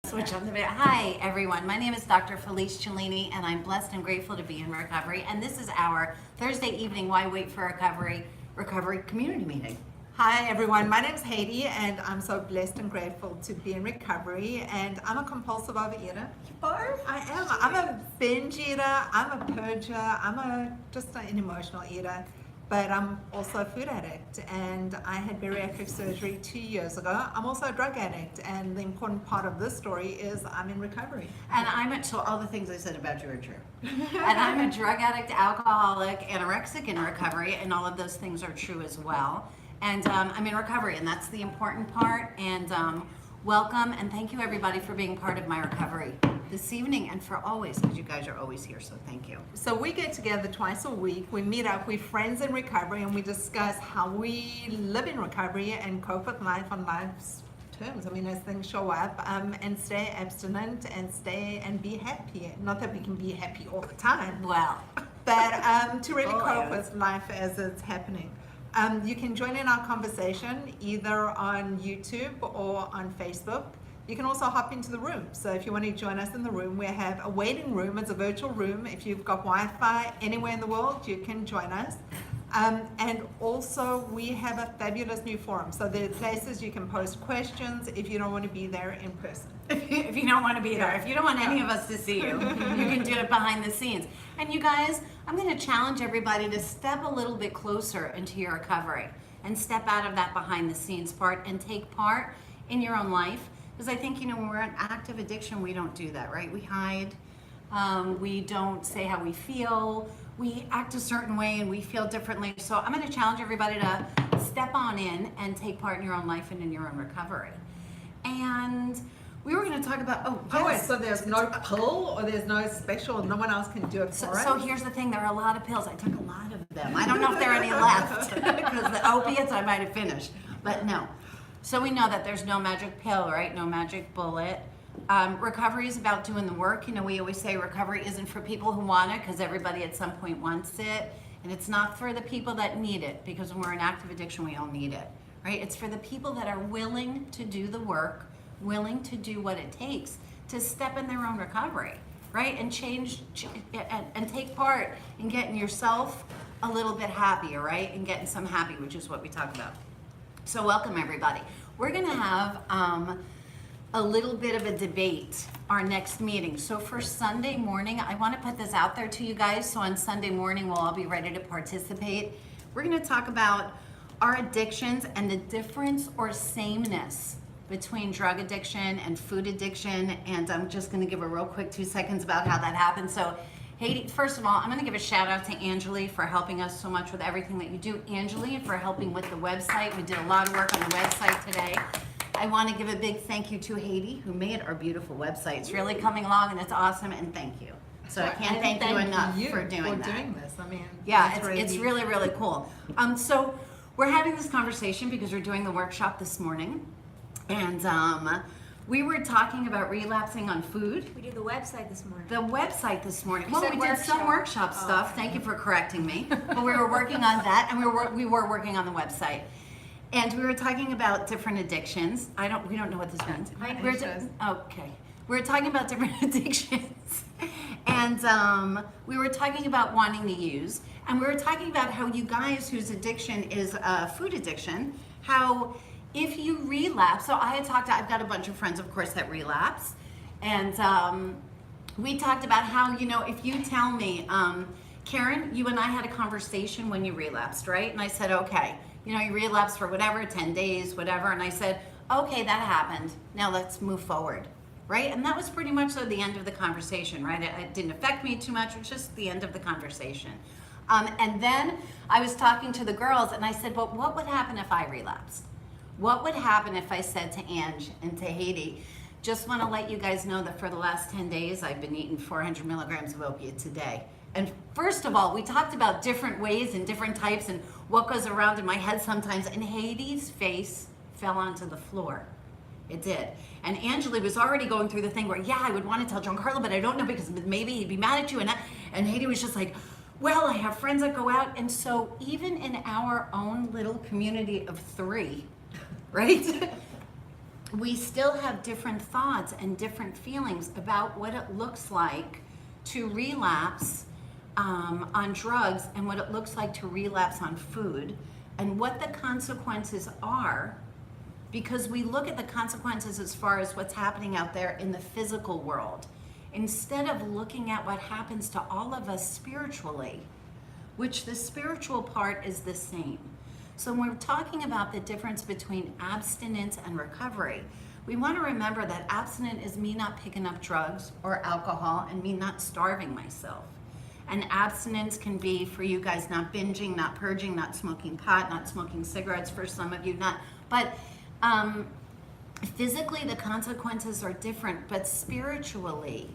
Switch on the video. Hi, everyone. My name is Dr. Felice Cellini, and I'm blessed and grateful to be in recovery. And this is our Thursday evening Why Wait for Recovery community meeting. Hi everyone, my name is Haiti and I'm so blessed and grateful to be in recovery, and I'm a compulsive overeater. You are? I am. I'm a binge eater, I'm a purger, just an emotional eater, but I'm also a food addict, and I had bariatric surgery 2 years ago. I'm also a drug addict, and the important part of this story is I'm in recovery. And so all the things I said about you are true. And I'm a drug addict, alcoholic, anorexic in recovery, and all of those things are true as well. And I'm in recovery, and that's the important part. And welcome, and thank you everybody for being part of my recovery this evening and for always, because you guys are always here, so thank you. So we get together twice a week, we meet up, we're friends in recovery, and we discuss how we live in recovery and cope with life on life's terms. I mean, as things show up, and stay abstinent and be happy. Not that we can be happy all the time, Well, but to really cope yes. with life as it's happening. You can join in our conversation either on YouTube or on Facebook. You can also hop into the room. So if you want to join us in the room, we have a waiting room. It's a virtual room. If you've got Wi-Fi anywhere in the world, you can join us. And also we have a fabulous new forum. So there are places you can post questions if you don't want to be there in person. if you don't want to be there, if you don't want any of us to see you, you can do it behind the scenes. And you guys, I'm going to challenge everybody to step a little bit closer into your recovery and step out of that behind the scenes part and take part in your own life. Because I think, when we're in active addiction, we don't do that, right? We hide, we don't say how we feel, we act a certain way and we feel differently. So I'm going to challenge everybody to step on in and take part in your own life and in your own recovery. And we were going to talk about, Wait, so there's no pill or there's no special, no one else can do it for us? So here's the thing, there are a lot of pills. I took a lot of them. I don't know if there are any left because the opiates I might have finished, but no. So we know that there's no magic pill, right? No magic bullet. Recovery is about doing the work. We always say recovery isn't for people who want it, because everybody at some point wants it. And it's not for the people that need it, because when we're in active addiction, we all need it, right? It's for the people that are willing to do the work, willing to do what it takes to step in their own recovery, right? And change and take part in getting yourself a little bit happier, right? And getting some happy, which is what we talk about. So welcome everybody. We're gonna have a little bit of a debate our next meeting. So for Sunday morning, I wanna put this out there to you guys, so on Sunday morning we'll all be ready to participate. We're gonna talk about our addictions and the difference or sameness between drug addiction and food addiction, and I'm just gonna give a real quick 2 seconds about how that happens. So Haiti, first of all, I'm gonna give a shout out to Angeli for helping us so much with everything that you do. Angeli for helping with the website. We did a lot of work on the website today. I wanna give a big thank you to Haiti, who made our beautiful website. It's really coming along and it's awesome, and thank you. So I can't thank you enough for doing this. I mean, yeah, it's really, really cool. So we're having this conversation because we're doing the workshop this morning, and we were talking about relapsing on food. We did the website this morning. The website this morning. You Well, said we did some workshop Oh, stuff. okay. Thank you for correcting me. But we were working on that, and we were working on the website. And we were talking about different addictions. We don't know what this means. Okay. We were talking about different addictions. And we were talking about wanting to use. And we were talking about how you guys whose addiction is food addiction, how if you relapse, so I've got a bunch of friends, of course, that relapse. And we talked about how, if you tell me, Karen, you and I had a conversation when you relapsed, right? And I said, okay, you relapsed for whatever, 10 days, whatever. And I said, okay, that happened. Now let's move forward, right? And that was pretty much the end of the conversation, right? It didn't affect me too much. It was just the end of the conversation. And then I was talking to the girls and I said, well, what would happen if I relapsed? What would happen if I said to Ange and to Haiti, just want to let you guys know that for the last 10 days, I've been eating 400 milligrams of opiates a day. And first of all, we talked about different ways and different types and what goes around in my head sometimes, and Haiti's face fell onto the floor. It did. And Angela was already going through the thing where, yeah, I would want to tell Giancarlo, but I don't know because maybe he'd be mad at you. And Haiti was just like, well, I have friends that go out. And so even in our own little community of 3, right? we still have different thoughts and different feelings about what it looks like to relapse on drugs and what it looks like to relapse on food and what the consequences are, because we look at the consequences as far as what's happening out there in the physical world instead of looking at what happens to all of us spiritually, which the spiritual part is the same. So when we're talking about the difference between abstinence and recovery, we want to remember that abstinence is me not picking up drugs or alcohol and me not starving myself. And abstinence can be for you guys not binging, not purging, not smoking pot, not smoking cigarettes for some of you, but physically the consequences are different, but spiritually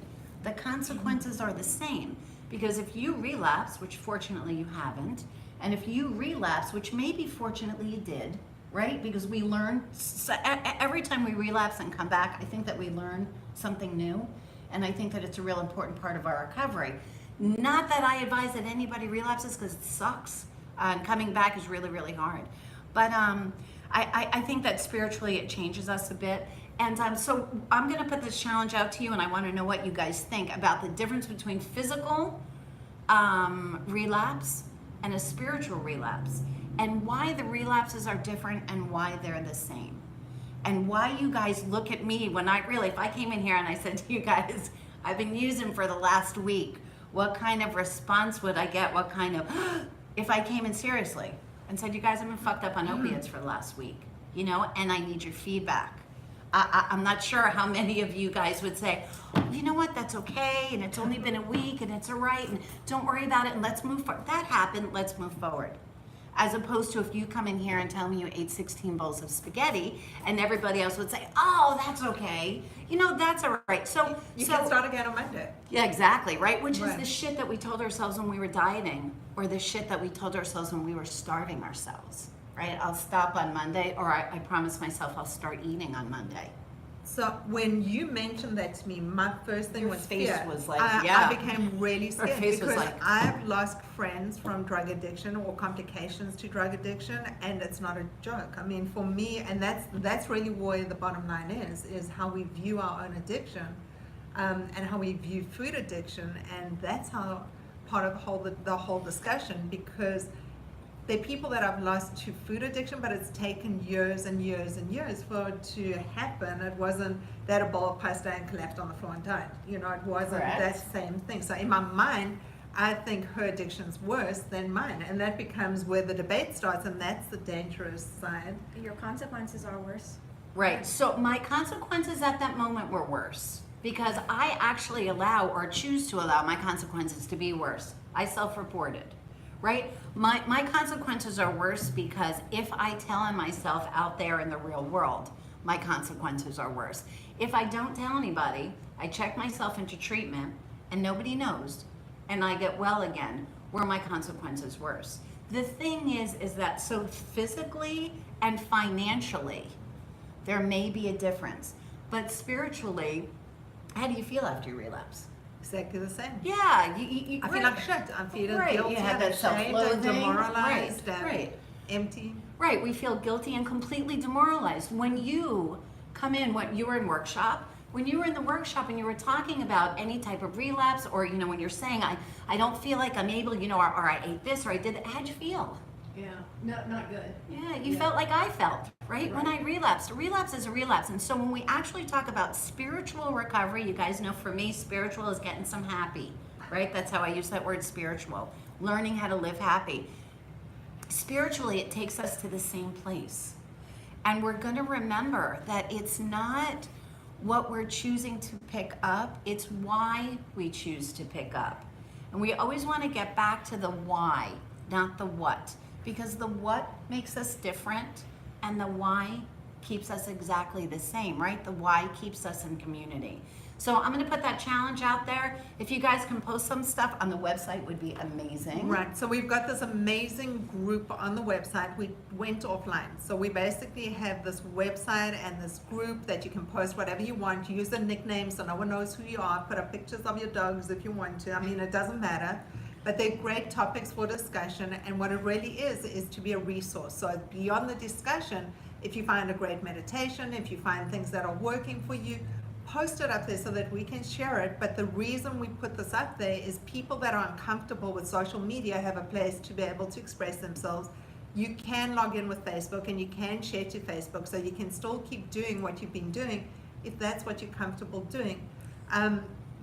the consequences are the same. Because if you relapse, which fortunately you haven't, and if you relapse, which maybe fortunately you did, right? Because we learn, every time we relapse and come back, I think that we learn something new. And I think that it's a real important part of our recovery. Not that I advise that anybody relapses, because it sucks. And coming back is really, really hard. But I think that spiritually it changes us a bit. And so I'm going to put this challenge out to you, and I want to know what you guys think about the difference between physical relapse and a spiritual relapse, and why the relapses are different and why they're the same, and why you guys look at me when if I came in here and I said to you guys, I've been using for the last week, what kind of response would I get? What kind of, if I came in seriously and said, you guys, I've been fucked up on opiates for the last week, and I need your feedback. I'm not sure how many of you guys would say, oh, you know what, that's okay, and it's only been a week, and it's all right, and don't worry about it, and let's move forward. That happened, let's move forward. As opposed to if you come in here and tell me you ate 16 bowls of spaghetti, and everybody else would say, oh, that's okay. That's all right. So you can start again on Monday. Yeah, exactly, right? Which is the shit that we told ourselves when we were dieting, or the shit that we told ourselves when we were starving ourselves. Right? I'll stop on Monday, or I promise myself I'll start eating on Monday. So when you mentioned that to me, my first thing was face fear. was like, I became really Her scared face was because like- I've lost friends from drug addiction or complications to drug addiction, and it's not a joke. I mean, for me, and that's really where the bottom line is how we view our own addiction, and how we view food addiction, and that's how part of the whole discussion, because they're people that I've lost to food addiction, but it's taken years and years and years for it to happen. It wasn't that a bowl of pasta and collapsed on the floor and died. It wasn't Correct. that same thing. So in my mind, I think her addiction's worse than mine. And that becomes where the debate starts, and that's the dangerous side. Your consequences are worse. Right. So my consequences at that moment were worse because I actually allow or choose to allow my consequences to be worse. I self-reported. Right? My consequences are worse because if I tell on myself out there in the real world, my consequences are worse. If I don't tell anybody, I check myself into treatment and nobody knows, and I get well again, were my consequences worse? The thing is that so physically and financially, there may be a difference, but spiritually, how do you feel after you relapse? Exactly the same. Yeah, you I feel like shit. I'm feeling Right, guilty, you have that ashamed, and self-loathing. demoralized, Right. and empty. Right, we feel guilty and completely demoralized. When you come in, when you were in workshop, when you were in the workshop and you were talking about any type of relapse, or when you're saying I don't feel like I'm able, or I ate this or I did that, how'd you feel? Yeah, not good. Yeah, you felt like I felt, right? When I relapsed. A relapse is a relapse. And so when we actually talk about spiritual recovery, you guys know for me, spiritual is getting some happy, right? That's how I use that word, spiritual. Learning how to live happy. Spiritually, it takes us to the same place. And we're going to remember that it's not what we're choosing to pick up, it's why we choose to pick up. And we always want to get back to the why, not the what. Because the what makes us different and the why keeps us exactly the same, right? The why keeps us in community. So I'm going to put that challenge out there. If you guys can post some stuff on the website, would be amazing. Right, so we've got this amazing group on the website. We went offline. So we basically have this website and this group that you can post whatever you want. Use the nicknames so no one knows who you are. Put up pictures of your dogs if you want to. I mean, it doesn't matter. But they're great topics for discussion, and what it really is to be a resource. So beyond the discussion, If you find a great meditation, if you find things that are working for you, post it up there so that we can share it. But the reason we put this up there is people that are uncomfortable with social media have a place to be able to express themselves. You can log in with Facebook and you can share to Facebook, so you can still keep doing what you've been doing if that's what you're comfortable doing.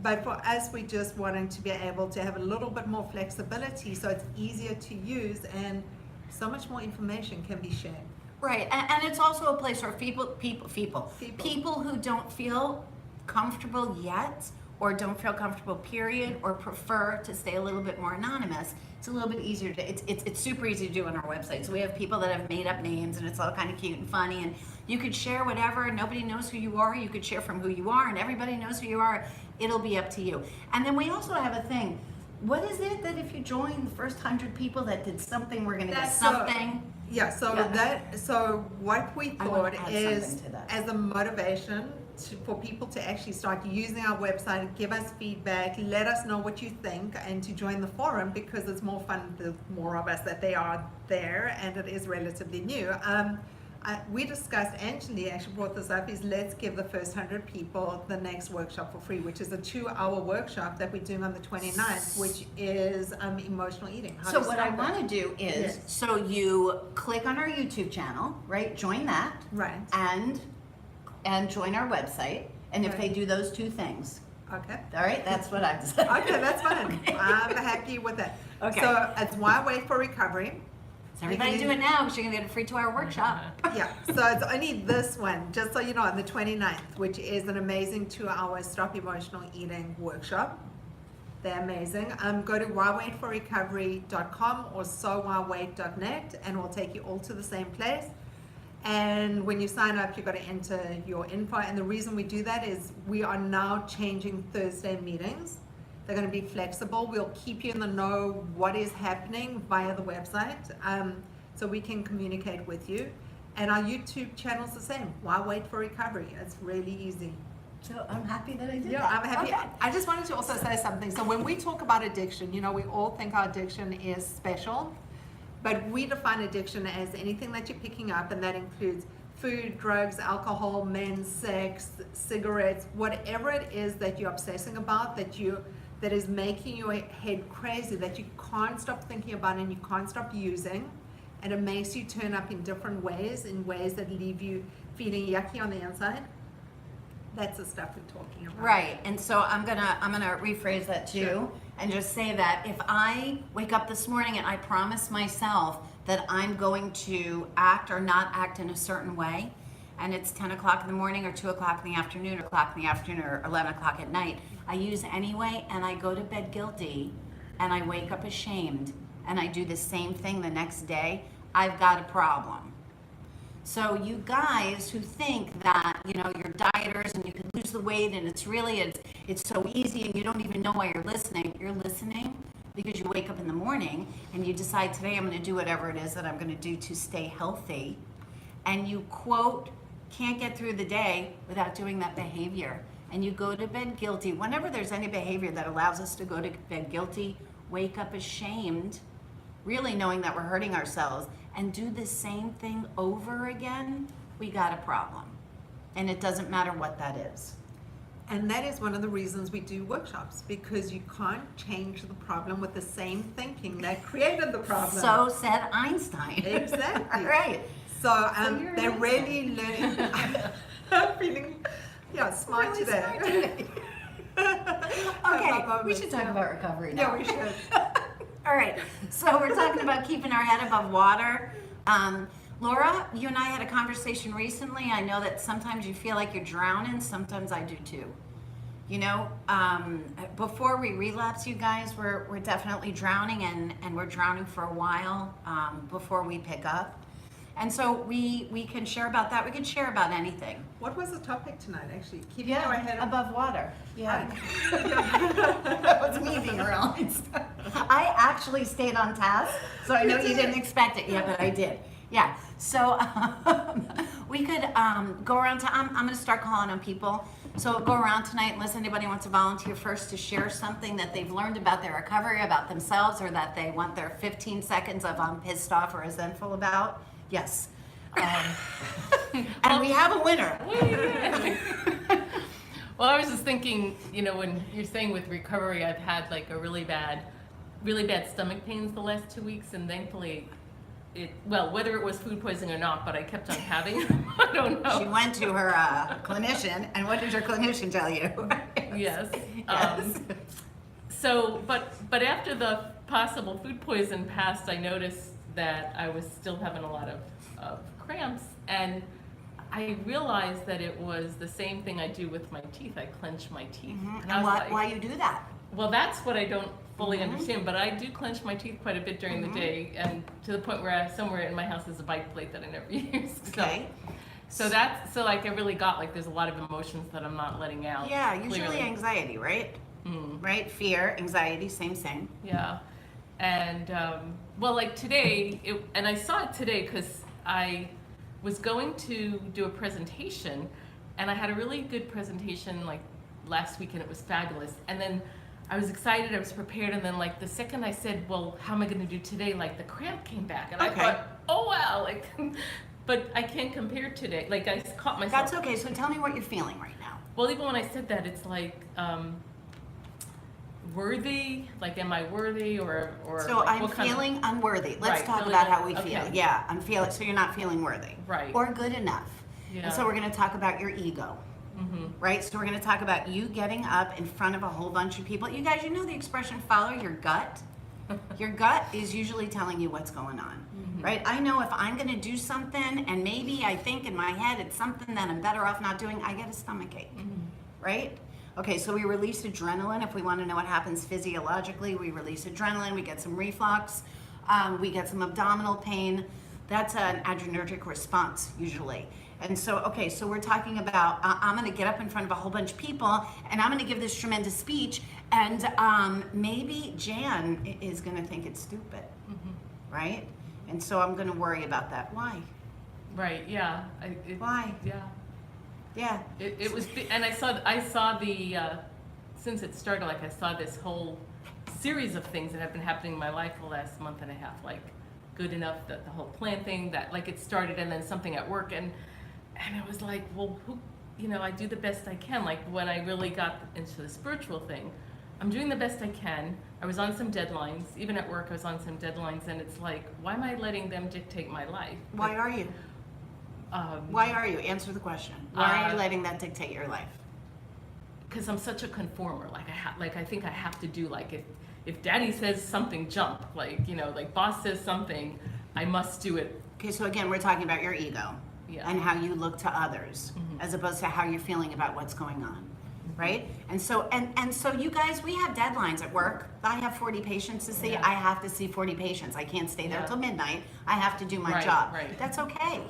But for us, we're just wanting to be able to have a little bit more flexibility so it's easier to use and so much more information can be shared. Right, and it's also a place where people who don't feel comfortable yet, or don't feel comfortable, period, or prefer to stay a little bit more anonymous, it's a little bit easier to, it's super easy to do on our website. So we have people that have made up names and it's all kind of cute and funny, and you could share whatever, nobody knows who you are, you could share from who you are and everybody knows who you are, it'll be up to you. And then we also have a thing, what is it that if you join the first 100 people that did something, we're gonna get something? So what we I wanna thought add is, something to that. as a motivation for people to actually start using our website, give us feedback, let us know what you think, and to join the forum, because it's more fun the more of us that they are there, and it is relatively new. We discussed, Angela actually brought this up, is let's give the first 100 people the next workshop for free, which is a 2-hour workshop that we're doing on the 29th, which is emotional eating. How So to what I stop want it. to do is, Yes. so you click on our YouTube channel, right? Join that. Right. And join our website. And if Right. they do those two things, Okay. all right, that's what I've said. Okay, that's fine. I'm happy with that. Okay. So it's Why Wait for Recovery. So everybody do it now because you're gonna get a free 2-hour workshop. Yeah, so it's only this one, just so you know, on the 29th, which is an amazing 2-hour Stop Emotional Eating workshop. They're amazing. Go to whywaitforrecovery.com or sowhywait.net and we'll take you all to the same place. And when you sign up, you've got to enter your info. And the reason we do that is we are now changing Thursday meetings. They're going to be flexible. We'll keep you in the know what is happening via the website, so we can communicate with you. And our YouTube channel is the same. Why Wait for Recovery? It's really easy. So I'm happy that I did Yeah, that. I'm happy. Okay. I just wanted to also say something. So when we talk about addiction, you know, we all think our addiction is special, but we define addiction as anything that you're picking up, and that includes food, drugs, alcohol, men, sex, cigarettes, whatever it is that you're obsessing about, that is making your head crazy, that you can't stop thinking about and you can't stop using, and it makes you turn up in different ways, in ways that leave you feeling yucky on the inside. That's the stuff we're talking about. Right, and so I'm gonna rephrase that too, Sure. and just say that if I wake up this morning and I promise myself that I'm going to act or not act in a certain way, and it's 10 o'clock in the morning or 2 o'clock in the afternoon or 11 o'clock at night, I use anyway, and I go to bed guilty, and I wake up ashamed, and I do the same thing the next day, I've got a problem. So you guys who think that, you know, you're dieters and you can lose the weight and it's so easy and you don't even know why you're listening because you wake up in the morning and you decide today I'm going to do whatever it is that I'm going to do to stay healthy, and you quote can't get through the day without doing that behavior, and you go to bed guilty. Whenever there's any behavior that allows us to go to bed guilty, wake up ashamed, really knowing that we're hurting ourselves, and do the same thing over again, we got a problem. And it doesn't matter what that is. And that is one of the reasons we do workshops, because you can't change the problem with the same thinking that created the problem. So said Einstein. Exactly. Right. So you're they're an really learning. I'm feeling, smart Really today. smart today. Okay, we should talk about recovery now. Yeah, we should. All right, so we're talking about keeping our head above water. Laura, you and I had a conversation recently. I know that sometimes you feel like you're drowning. Sometimes I do too. You know, before we relapse, you guys, we're definitely drowning, and we're drowning for a while before we pick up. And so we can share about that. We can share about anything. What was the topic tonight, actually? Keeping our head above water. Yeah. Right. That was me being real. I actually stayed on task, so I know you didn't expect it. Yeah, but I did. Yeah. So we could go around. I'm going to start calling on people. So go around tonight unless anybody wants to volunteer first to share something that they've learned about their recovery, about themselves, or that they want their 15 seconds of I'm pissed off or resentful about. Yes. And we have a winner. Well, I was just thinking, when you're saying with recovery, I've had like a really bad stomach pains the last 2 weeks, and thankfully, whether it was food poisoning or not, but I kept on having them. I don't know. She went to her clinician, and what did your clinician tell you? Yes. Yes. But after the possible food poison passed, I noticed that I was still having a lot of cramps, and I realized that it was the same thing I do with my teeth. I clench my teeth. And I was why you do that? well, that's what I don't fully understand, but I do clench my teeth quite a bit during the day, and to the point where somewhere in my house is a bike plate that I never use. Okay. So I really got there's a lot of emotions that I'm not letting out. Yeah, usually clearly. anxiety, right? Right? Fear, anxiety, same thing. Yeah. And, today, and I saw it today because I was going to do a presentation, and I had a really good presentation last week, and it was fabulous. And then I was excited, I was prepared, and then the second I said, well, how am I going to do today? The cramp came back, and I thought, oh wow, but I can't compare today. I caught myself. That's okay. So tell me what you're feeling right now. Well, even when I said that, it's worthy? Am I worthy or So I'm what kind of- feeling unworthy. Let's Right, talk feeling about how we okay. feel. Yeah, I'm feeling, so you're not feeling worthy. Right. Or good enough. Yeah. And so we're going to talk about your ego. Right? So we're going to talk about you getting up in front of a whole bunch of people. You guys, you know the expression follow your gut? Your gut is usually telling you what's going on. Right? I know if I'm going to do something and maybe I think in my head it's something that I'm better off not doing, I get a stomach ache. Right? Okay, so we release adrenaline. If we want to know what happens physiologically, we release adrenaline, we get some reflux, we get some abdominal pain. That's an adrenergic response usually. And so, okay, so we're talking about I'm going to get up in front of a whole bunch of people and I'm going to give this tremendous speech, and maybe Jan is going to think it's stupid, right? And so I'm going to worry about that. Why? Right, yeah. Why? Yeah. Yeah. It was, and I saw the, since it started, I saw this whole series of things that have been happening in my life the last month and a half, good enough, that the whole plan thing, that it started, and then something at work, and it was well, who, I do the best I can. When I really got into the spiritual thing, I'm doing the best I can. I was on some deadlines, even at work I was on some deadlines, and it's why am I letting them dictate my life? Why are you? Why are you? Answer the question. Why are you letting that dictate your life? Because I'm such a conformer. I think I have to do if Daddy says something, jump. Boss says something, I must do it. Okay, so again, we're talking about your ego and how you look to others, as opposed to how you're feeling about what's going on, right? And so you guys, we have deadlines at work. I have 40 patients to see. Yeah. I have to see 40 patients. I can't stay there till midnight. I have to do my Right, job. right. That's okay.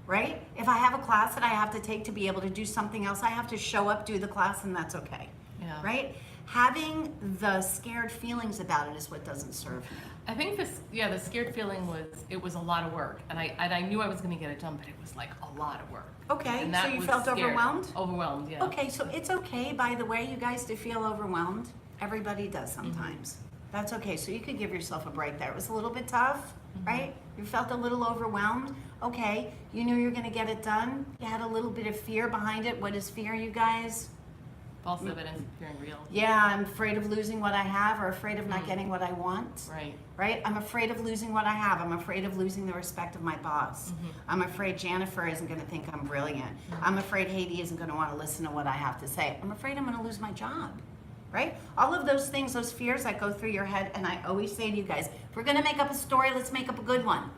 Right? If I have a class that I have to take to be able to do something else, I have to show up, do the class, and that's okay. Yeah. Right? Having the scared feelings about it is what doesn't serve me. I think the scared feeling was a lot of work, and I knew I was going to get it done, but it was a lot of work. Okay, And so that you was felt scary. overwhelmed? Overwhelmed, yeah. Okay, so it's okay, by the way, you guys, to feel overwhelmed. Everybody does sometimes. That's okay. So you could give yourself a break there. It was a little bit tough, right? You felt a little overwhelmed. Okay, you knew you were going to get it done. You had a little bit of fear behind it. What is fear, you guys? False evidence appearing real. Yeah, I'm afraid of losing what I have, or afraid of not getting what I want. Right. Right? I'm afraid of losing what I have. I'm afraid of losing the respect of my boss. I'm afraid Jennifer isn't going to think I'm brilliant. I'm afraid Haiti isn't going to want to listen to what I have to say. I'm afraid I'm going to lose my job. Right? All of those things, those fears that go through your head, and I always say to you guys, if we're going to make up a story, let's make up a good one.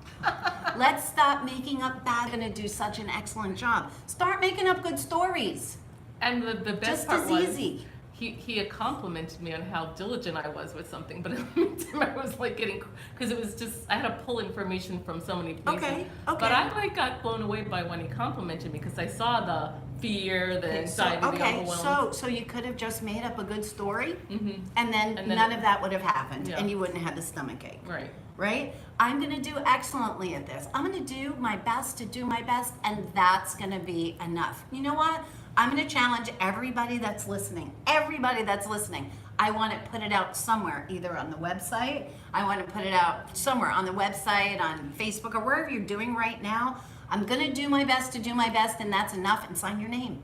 Let's stop making up bad. Going to do such an excellent job. Start making up good stories. And the best Just part as was, easy. he had complimented me on how diligent I was with something, but in the meantime I was getting, because it was just, I had to pull information from so many places. Okay. But I got blown away by when he complimented me, because I saw the fear, the anxiety, the overwhelm. So you could have just made up a good story, Mhm. and then And then none of that would have happened, Yeah. and you wouldn't have had the stomach ache. Right. Right? I'm going to do excellently at this. I'm going to do my best to do my best, and that's going to be enough. You know what? I'm going to challenge everybody that's listening. Everybody that's listening. I want to put it out somewhere, either on the website. I want to put it out somewhere on the website, on Facebook, or wherever you're doing right now. I'm going to do my best to do my best, and that's enough, and sign your name.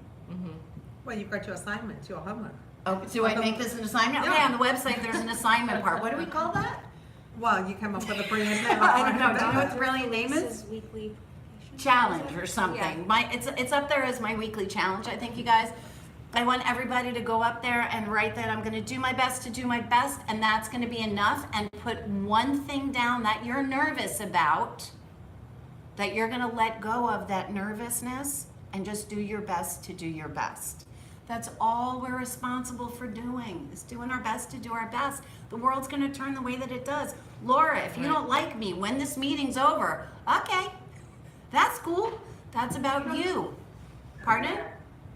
Well, you've got your assignment, your homework. Oh, do I make this an assignment? Yeah. Okay, on the website, there's an assignment part. What do we call that? Well, you came up with a brilliant name. I don't know. Do you know what the brilliant name is? Weekly Challenge or something. Yeah. It's up there as my weekly challenge, I think, you guys. I want everybody to go up there and write that I'm going to do my best to do my best, and that's going to be enough, and put one thing down that you're nervous about, that you're going to let go of that nervousness and just do your best to do your best. That's all we're responsible for doing, is doing our best to do our best. The world's going to turn the way that it does. Laura, if you don't like me when this meeting's over, okay, that's cool. That's about you. Pardon?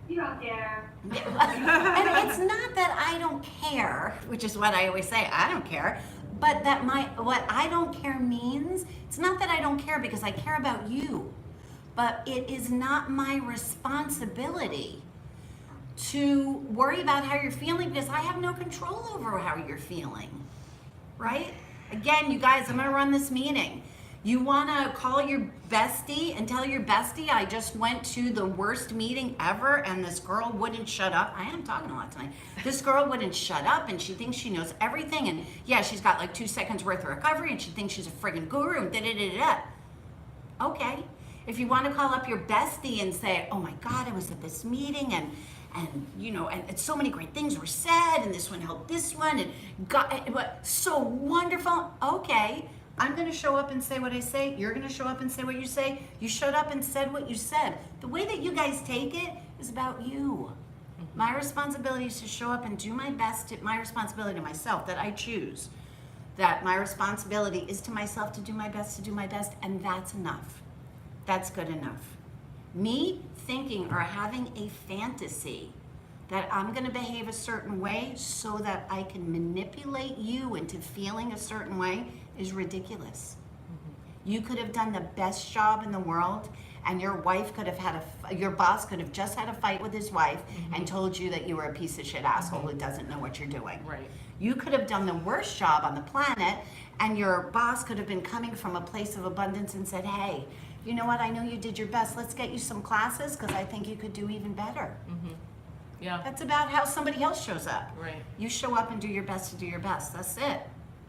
You don't care. And it's not that I don't care, which is what I always say, I don't care, but that what I don't care means, it's not that I don't care because I care about you, but it is not my responsibility to worry about how you're feeling because I have no control over how you're feeling, right? Again, you guys, I'm gonna run this meeting. You wanna call your bestie and tell your bestie, I just went to the worst meeting ever and this girl wouldn't shut up. I am talking a lot tonight. This girl wouldn't shut up and she thinks she knows everything, and yeah, she's got like 2 seconds worth of recovery and she thinks she's a friggin' guru and da-da-da-da. Okay, if you wanna call up your bestie and say, oh my God, I was at this meeting and you know, and so many great things were said, and this one helped this one, and God, it was so wonderful. Okay, I'm going to show up and say what I say. You're going to show up and say what you say. You showed up and said what you said. The way that you guys take it is about you. My responsibility is to show up and do my best. My responsibility to myself that I choose. That my responsibility is to myself to do my best, and that's enough. That's good enough. Me thinking or having a fantasy that I'm going to behave a certain way so that I can manipulate you into feeling a certain way is ridiculous. You could have done the best job in the world, and your wife could have your boss could have just had a fight with his wife and told you that you were a piece of shit asshole who doesn't know what you're doing. Right. You could have done the worst job on the planet, and your boss could have been coming from a place of abundance and said, hey, you know what, I know you did your best. Let's get you some classes because I think you could do even better. Yeah. That's about how somebody else shows up. Right. You show up and do your best to do your best. That's it.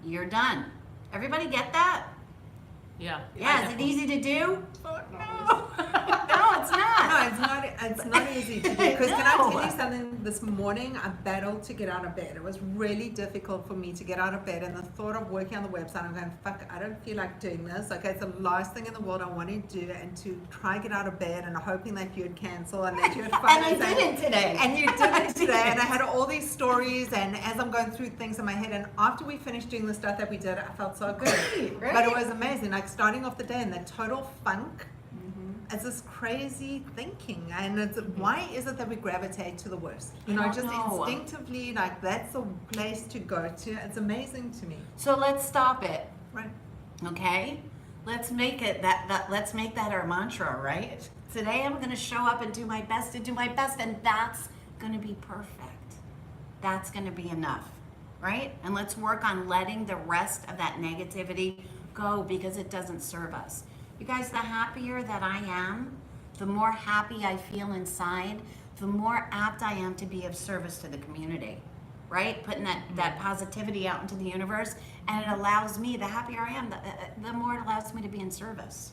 You're done. Everybody get that? Yeah. Yeah, is it easy to do? No, No, it's not. it's not easy to do. Because can I No. tell you something? This morning, I battled to get out of bed. It was really difficult for me to get out of bed. And the thought of working on the website, I'm going, fuck, I don't feel like doing this. Okay, it's the last thing in the world I want to do. And to try get out of bed and hoping that you'd cancel and that you'd find And I didn't today. And you did it today. And I had all these stories. And as I'm going through things in my head, and after we finished doing the stuff that we did, I felt so good. Right. But it was amazing. Like starting off the day in the total funk. It's this crazy thinking, and it's why is it that we gravitate to the worst? You know, I don't just know. instinctively, like that's the place to go to. It's amazing to me, So let's stop it, right? okay? Let's make it let's make that our mantra, right? Today I'm gonna show up and do my best to do my best, and that's gonna be perfect. That's gonna be enough, right? And let's work on letting the rest of that negativity go because it doesn't serve us. You guys, the happier that I am, the more happy I feel inside, the more apt I am to be of service to the community, right? Putting that positivity out into the universe, and it allows me, the happier I am, the more it allows me to be in service,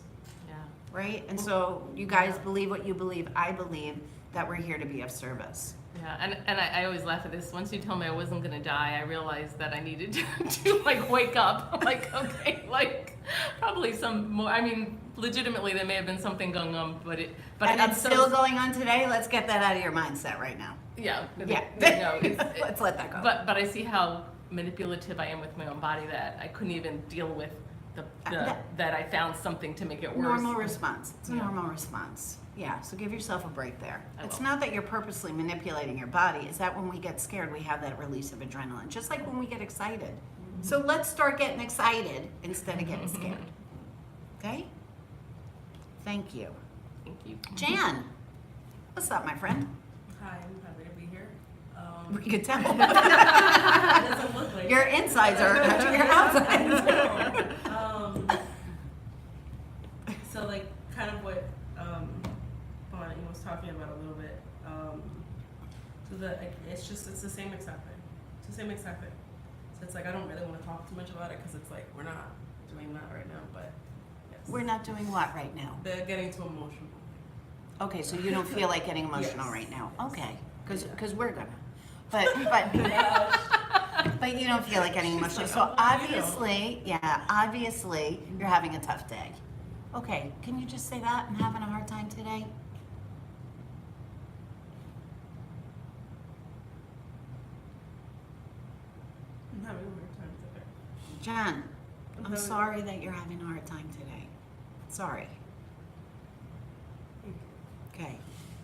Yeah. right? And so you guys believe what you believe. I believe that we're here to be of service. Yeah, and I always laugh at this. Once you told me I wasn't gonna die, I realized that I needed to like wake up. I'm like, okay, like probably some more. I mean, legitimately, there may have been something going on, but And I'm it's so- still going on today. Let's get that out of your mindset right now. Yeah. Yeah. No, Let's let that go. But I see how manipulative I am with my own body that I couldn't even deal with that I found something to make it worse. Normal response. It's a Yeah. normal response. Yeah, so give yourself a break there. I It's will. not that you're purposely manipulating your body. It's that when we get scared, we have that release of adrenaline, just like when we get excited. So let's start getting excited instead of getting scared. Okay? Thank you. Thank you. Jan, what's up, my friend? Hi, I'm happy to be here. We could tell. It doesn't look like Your it. insides are your outsides. So like kind of what it's the same exact thing. It's the same exact thing. So it's like I don't really want to talk too much about it because it's like we're not doing that right now. But yes. We're not doing what right now? They're getting too emotional. Okay, so you don't feel like getting emotional Yes. right now? Yes. Okay, Yeah. because we're gonna. But but you don't feel like getting emotional. like, So "Oh, I do." obviously you're having a tough day. Okay, can you just say that? I'm having a hard time today. I'm having a hard time today. John, I'm having- sorry that you're having a hard time today. Sorry. Okay.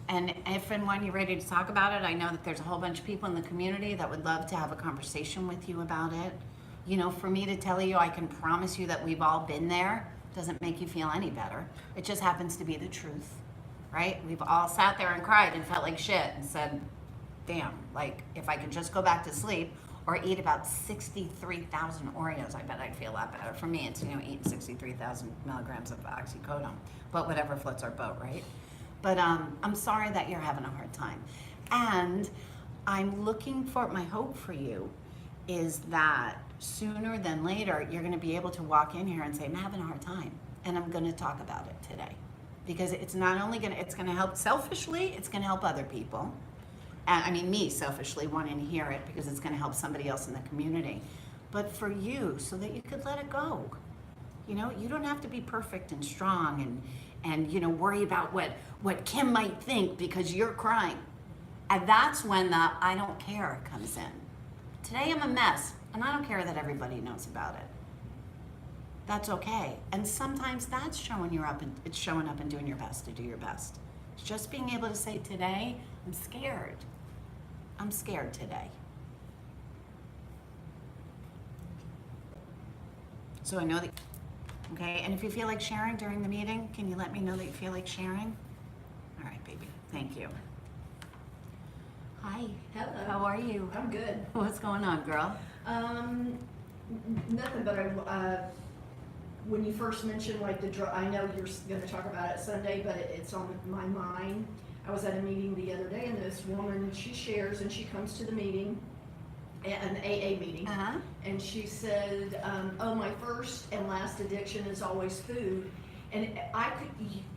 And if and when you're ready to talk about it, I know that there's a whole bunch of people in the community that would love to have a conversation with you about it. You know, for me to tell you, I can promise you that we've all been there, doesn't make you feel any better. It just happens to be the truth, right? We've all sat there and cried and felt like shit and said, damn, like if I could just go back to sleep or eat about 63,000 Oreos, I bet I'd feel a lot better. For me, it's, you know, eating 63,000 milligrams of oxycodone, but whatever floats our boat, right? But I'm sorry that you're having a hard time. And I'm looking for, my hope for you is that sooner than later, you're gonna be able to walk in here and say, I'm having a hard time, and I'm gonna talk about it today. Because it's not only it's gonna help selfishly, it's gonna help other people. And I mean, me selfishly wanting to hear it because it's gonna help somebody else in the community. But for you, so that you could let it go. You know, you don't have to be perfect and strong and you know, worry about what Kim might think because you're crying. And that's when the I don't care comes in. Today I'm a mess, and I don't care that everybody knows about it. That's okay. And sometimes that's showing up and doing your best to do your best. It's just being able to say, today, I'm scared. I'm scared today. So I know that, okay, and if you feel like sharing during the meeting, can you let me know that you feel like sharing? All right, baby, thank you. Hi, Hello. how are you? I'm good. What's going on, girl? Nothing, but when you first mentioned like I know you're going to talk about it Sunday, but it's on my mind. I was at a meeting the other day, and this woman, she shares, and she comes to the meeting, an AA meeting, and she said, "Oh, my first and last addiction is always food," and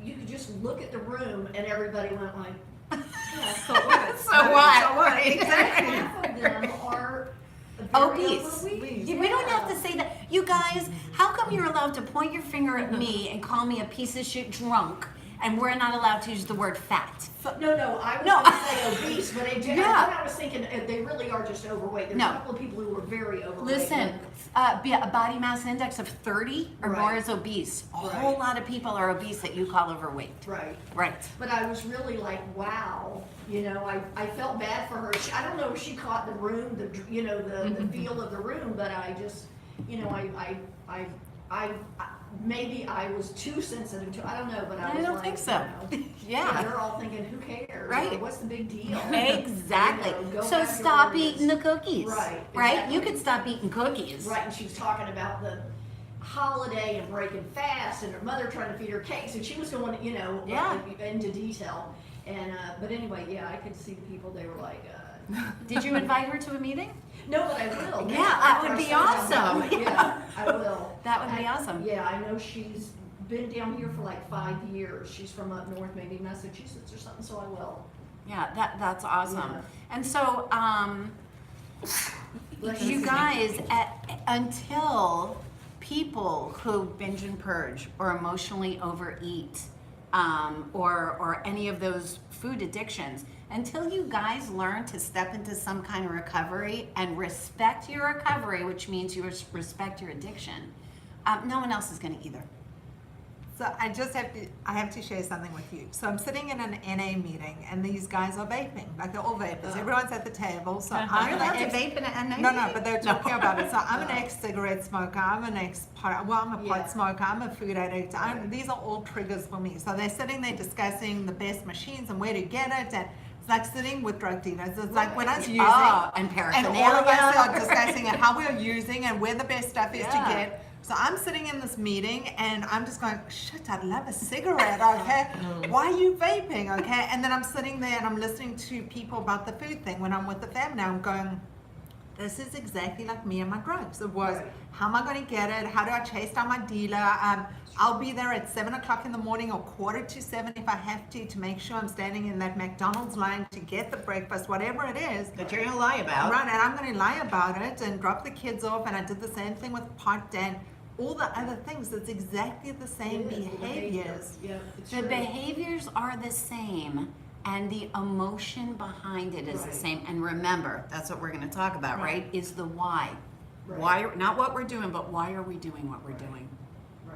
you could just look at the room, and everybody went like, yeah, So what? So what? So what? and Exactly. half of them are very Obese. obese. We don't have to say that. You guys, how come you're allowed to point your finger at me and call me a piece of shit drunk, and we're not allowed to use the word fat? No, I was No. going to say obese, but Yeah. I was thinking they really are just overweight. There's No. a couple of people who are very overweight. Listen, a body mass index of 30 or more Right. is obese. A Right. whole lot of people are obese that you call overweight. Right. Right. But I was really like, wow, you know, I felt bad for her. I don't know if she caught the room, the feel of the room, but I just, you know, I maybe I was too sensitive to. I don't know, but I I was don't like, think so. You know, Yeah. they're all thinking, who cares? Right. Or, what's the big deal? Exactly. You know, go So back to stop where it eating is. the cookies. Right, Right? exactly. You could stop eating cookies. Right, and she was talking about the holiday and breaking fast and her mother trying to feed her cakes, and she was going, you know, Yeah. like, into detail. And but anyway, yeah, I could see the people. They were like, Did you invite her to a meeting? no, but I will. Yeah, that would be I awesome. will. Yeah, I will. That would be awesome. Yeah, I know she's been down here for like 5 years. She's from up north, maybe Massachusetts or something. So I will. Yeah, that's awesome. Yeah. And so, Bless you guys, until people who binge and purge or emotionally overeat, or any of those food addictions, until you guys learn to step into some kind of recovery and respect your recovery, which means you respect your addiction, no one else is going to either. So I have to share something with you. So I'm sitting in an NA meeting, and these guys are vaping, like they're all vapors. Everyone's at the table. So I'm You're allowed to an vape in an No, but they're talking about it. So I'm an ex-cigarette smoker. I'm an I'm a pot Yeah. smoker. I'm a food addict. These are all triggers for me. So they're sitting there discussing the best machines and where to get it, and it's like sitting with drug dealers. It's like when I was using, and and all of us paraphernalia. are discussing how we're using and where the best stuff is Yeah. to get. So I'm sitting in this meeting and I'm just going, shit, I'd love a cigarette, okay? Why are you vaping, okay? And then I'm sitting there and I'm listening to people about the food thing when I'm with the family. I'm going, this is exactly like me and my drugs. It was, how am I going to get it? How do I chase down my dealer? I'll be there at 7 o'clock in the morning or 6:45 if I have to make sure I'm standing in that McDonald's line to get the breakfast, whatever it is. That you're gonna lie about. Right, and I'm going to lie about it and drop the kids off. And I did the same thing with pot and all the other things. It's exactly the same It is, the behaviors. Yeah, it's The true. behaviors are the same and the emotion behind it is the Right. same. And remember, that's what we're gonna talk about, right? Is the why. Right. Why, not what we're doing, but why are we doing what we're doing?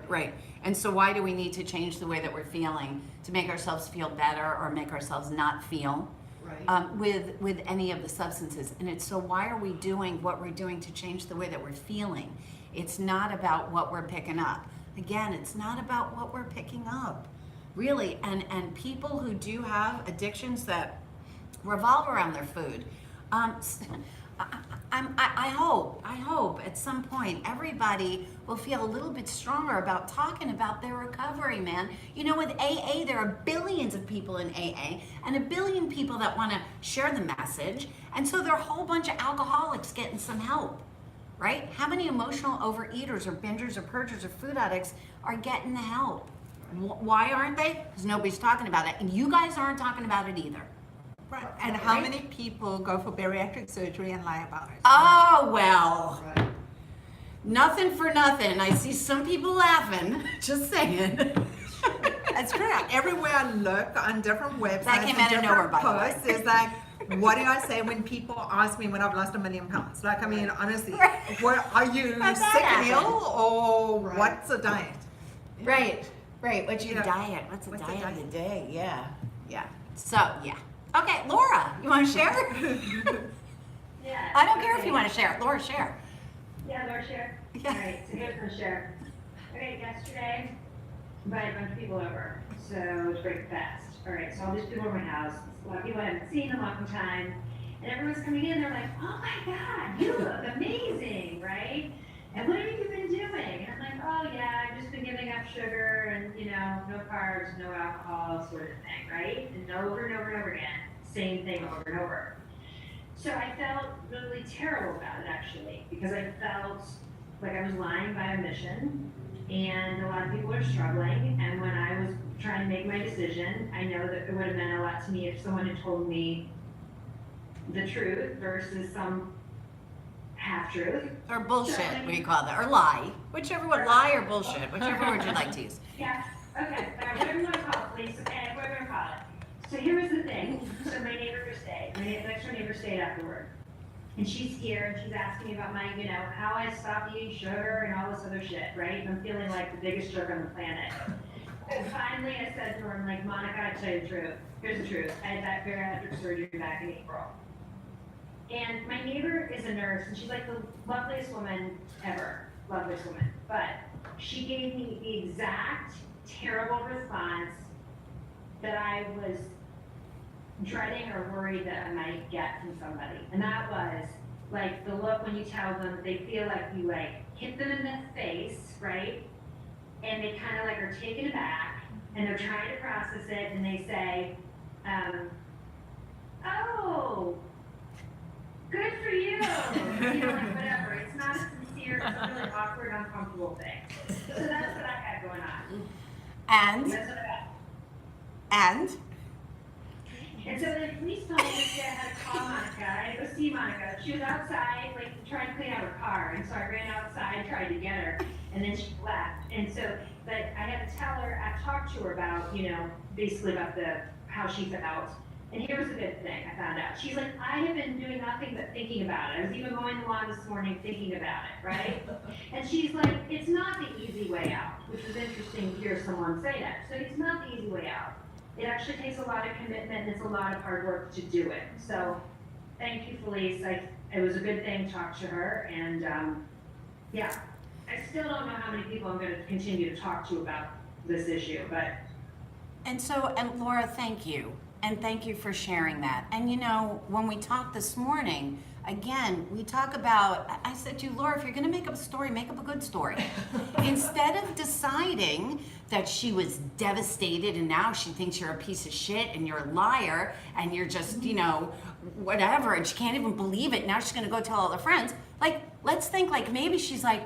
Right. And so why do we need to change the way that we're feeling to make ourselves feel better or make ourselves not feel Right. with any of the substances? And it's so why are we doing what we're doing to change the way that we're feeling? It's not about what we're picking up. Again, it's not about what we're picking up. Really. And people who do have addictions that revolve around their food, I hope at some point everybody will feel a little bit stronger about talking about their recovery, man. You know, with AA, there are billions of people in AA and a billion people that want to share the message. And so there are a whole bunch of alcoholics getting some help, right? How many emotional overeaters or bingers or purgers or food addicts are getting the help? Why aren't they? Because nobody's talking about it. And you guys aren't talking about it either. Right. And how Right. many people go for bariatric surgery and lie about it? Oh, well. Right. Nothing for nothing. I see some people laughing. Just saying. It's true. Everywhere I look on different websites, That came and out of nowhere, different by the way. posts, is like, what do I say when people ask me when I've lost 1 million pounds? Like, I mean, honestly, Right. what, are you How'd that sick happen? and ill or Right. what's a diet? Right. What's your Yeah. diet? What's the What's the diet of the diet? day? Yeah. Yeah. So, yeah. Okay, Laura, you want to share? Yeah. I don't care if okay. you want to share. Laura, share. Yeah, Laura, share. Yeah. All right, so here's my share. Okay, yesterday, invited a bunch of people over, so it was break fast. All right, so all these people in my house, a lot of people I haven't seen in a long time, and everyone's coming in, they're like, oh my God, you look amazing, right? And what have you been doing? And I'm like, oh yeah, I've just been giving up sugar and, you know, no carbs, no alcohol, sort of thing, right? And over and over and over again, same thing over and over. So I felt really terrible about it actually, because I felt like I was lying by omission, and a lot of people are struggling. And when I was trying to make my decision, I know that it would have meant a lot to me if someone had told me the truth versus some half-truth. Or bullshit, what do you call that? Or lie. Whichever one, lie or bullshit. Whichever word you'd like to use. Yeah, okay, whatever you want to call it, please, okay, whatever you want to call it. So here was the thing, so my neighbor stayed, my next door neighbor stayed afterward. And she's here, and she's asking me about my, you know, how I stopped eating sugar and all this other shit, right? And I'm feeling like the biggest jerk on the planet. And finally I said to her, I'm like, Monica, I tell you the truth. Here's the truth. I had that bariatric surgery back in April. And my neighbor is a nurse, and she's like the loveliest woman ever. Loveliest woman. But she gave me the exact terrible response that I was dreading or worried that I might get from somebody. And that was like the look when you tell them they feel like you like hit them in the face, right? And they kind of like are taken aback and they're trying to process it, and they say, oh, good for you. You know, like whatever. It's not a sincere, it's a really awkward, uncomfortable thing. So that's what I had going on. And, That's what I got. and, And so the police told me that I had to call Monica. I had to go see Monica. She was outside, like, trying to clean out her car. And so I ran outside, tried to get her, and then she left. And so, but I had to tell her, I talked to her about, you know, basically about how she felt. And here was the good thing I found out. She's like, I have been doing nothing but thinking about it. I was even mowing the lawn this morning thinking about it, right? And she's like, it's not the easy way out, which was interesting to hear someone say that. So it's not the easy way out. It actually takes a lot of commitment, and it's a lot of hard work to do it. So thank you, Felice. It was a good thing to talk to her. And yeah, I still don't know how many people I'm going to continue to talk to about this issue, but. and Laura, thank you. And thank you for sharing that. And you know, when we talked this morning again, we talk about, I said to you, Laura, if you're gonna make up a story, make up a good story. Instead of deciding that she was devastated and now she thinks you're a piece of shit and you're a liar and you're just, you know, whatever, and she can't even believe it. Now she's gonna go tell all her friends. Like, let's think like maybe she's like,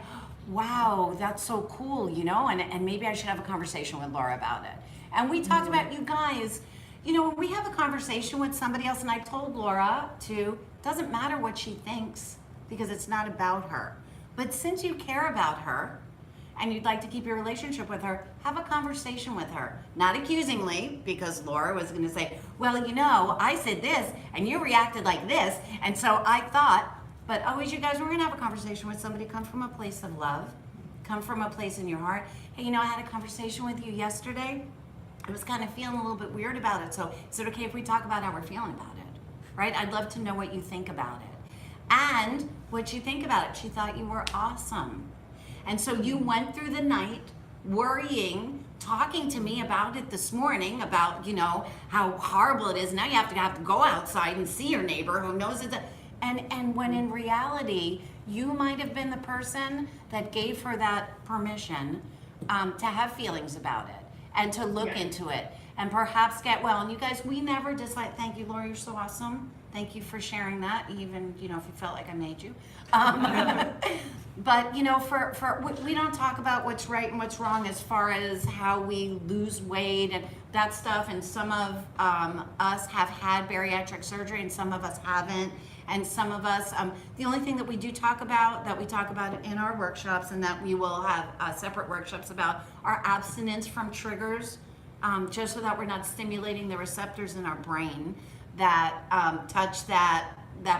wow, that's so cool, you know, and maybe I should have a conversation with Laura about it. And we talked about, you guys, you know, when we have a conversation with somebody else, and I told Laura to, doesn't matter what she thinks because it's not about her. But since you care about her and you'd like to keep your relationship with her, have a conversation with her. Not accusingly, because Laura was gonna say, well, you know, I said this and you reacted like this, and so I thought, but always you guys, we're gonna have a conversation with somebody, come from a place of love, come from a place in your heart. Hey, you know, I had a conversation with you yesterday. I was kind of feeling a little bit weird about it. So is it okay if we talk about how we're feeling about it? Right? I'd love to know what you think about it. And what you think about it. She thought you were awesome. And so you went through the night worrying, talking to me about it this morning, about, you know, how horrible it is. Now you have to go outside and see your neighbor who knows it. And when in reality, you might have been the person that gave her that permission to have feelings about it and to look into it and perhaps get well. And you guys, we never just like, thank you, Laura, you're so awesome. Thank you for sharing that, even, you know, if you felt like I made you. But, you know, we don't talk about what's right and what's wrong as far as how we lose weight and that stuff. And some of us have had bariatric surgery and some of us haven't. And some of us, the only thing that we do talk about, that we talk about in our workshops and that we will have separate workshops about, are abstinence from triggers, just so that we're not stimulating the receptors in our brain that touch that